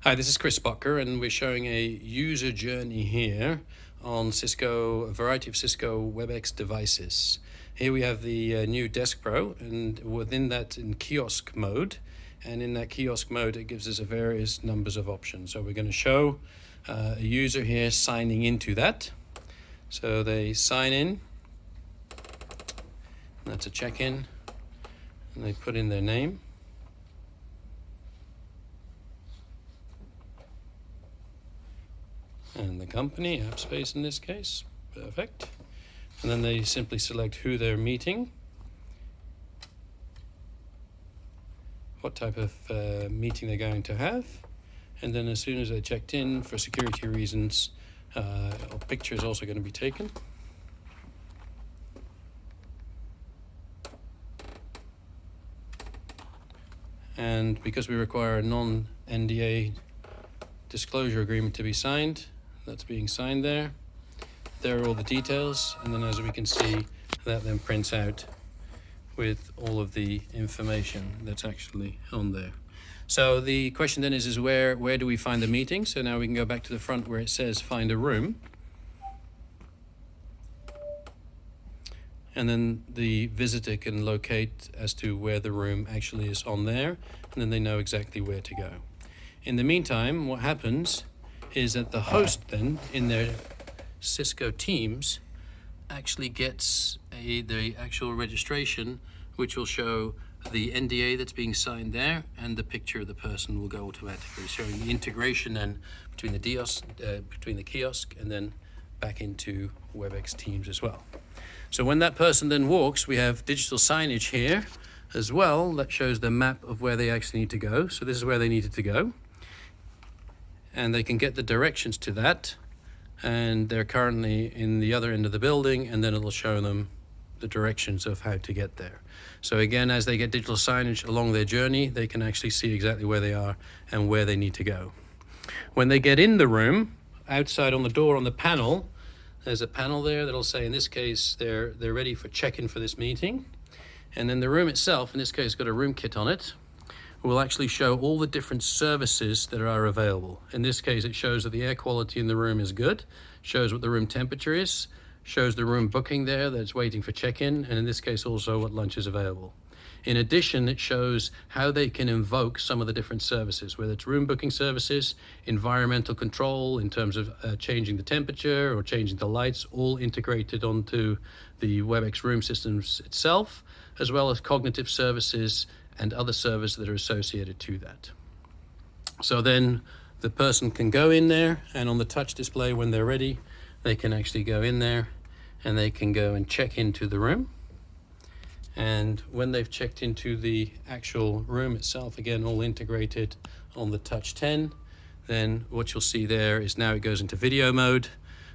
Hi, this is Chris Bucker, and we're showing a user journey here on Cisco, a variety of Cisco WebEx devices. Here we have the new Desk Pro, and within that in kiosk mode, and in that kiosk mode it gives us a various numbers of options. So we're going to show a user here signing into that. So they sign in, that's a check-in, and they put in their name. And the company, Appspace in this case, perfect. And then they simply select who they're meeting, what type of meeting they're going to have, and then as soon as they're checked in, for security reasons, a picture is also going to be taken. And because we require a non-NDA disclosure agreement to be signed, that's being signed there. There are all the details, and then as we can see, that then prints out with all of the information that's actually on there. So the question then is where do we find the meeting? So now we can go back to the front where it says find a room. And then the visitor can locate as to where the room actually is on there, and then they know exactly where to go. In the meantime, what happens is that the host then, in their Cisco Teams, actually gets the actual registration, which will show the NDA that's being signed there, and the picture of the person will go automatically, showing the integration then between the kiosk and then back into WebEx Teams as well. So when that person then walks, we have digital signage here as well that shows the map of where they actually need to go. So this is where they needed to go, and they can get the directions to that, and they're currently in the other end of the building, and then it'll show them the directions of how to get there. So again, as they get digital signage along their journey, they can actually see exactly where they are and where they need to go. When they get in the room, outside on the door on the panel, there's a panel there that'll say, in this case, they're ready for check-in for this meeting. And then the room itself, in this case, got a room kit on it, will actually show all the different services that are available. In this case, it shows that the air quality in the room is good, shows what the room temperature is, shows the room booking there that's waiting for check-in, and in this case also what lunch is available. In addition, it shows how they can invoke some of the different services, whether it's room booking services, environmental control in terms of changing the temperature or changing the lights, all integrated onto the WebEx room systems itself, as well as cognitive services and other servers that are associated to that. So then the person can go in there, and on the touch display when they're ready, they can actually go in there and they can go and check into the room. And when they've checked into the actual room itself, again, all integrated on the Touch 10, then what you'll see there is now it goes into video mode,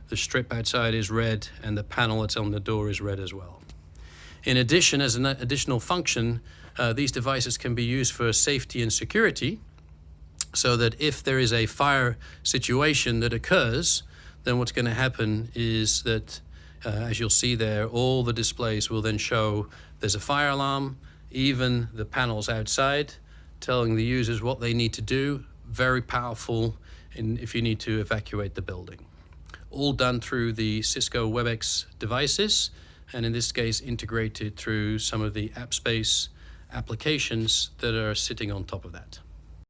the strip outside is red, and the panel that's on the door is red as well. In addition, as an additional function, these devices can be used for safety and security, so that if there is a fire situation that occurs, then what's going to happen is that, as you'll see there, all the displays will then show there's a fire alarm, even the panels outside, telling the users what they need to do. Very powerful if you need to evacuate the building. All done through the Cisco WebEx devices, and in this case integrated through some of the Appspace applications that are sitting on top of that.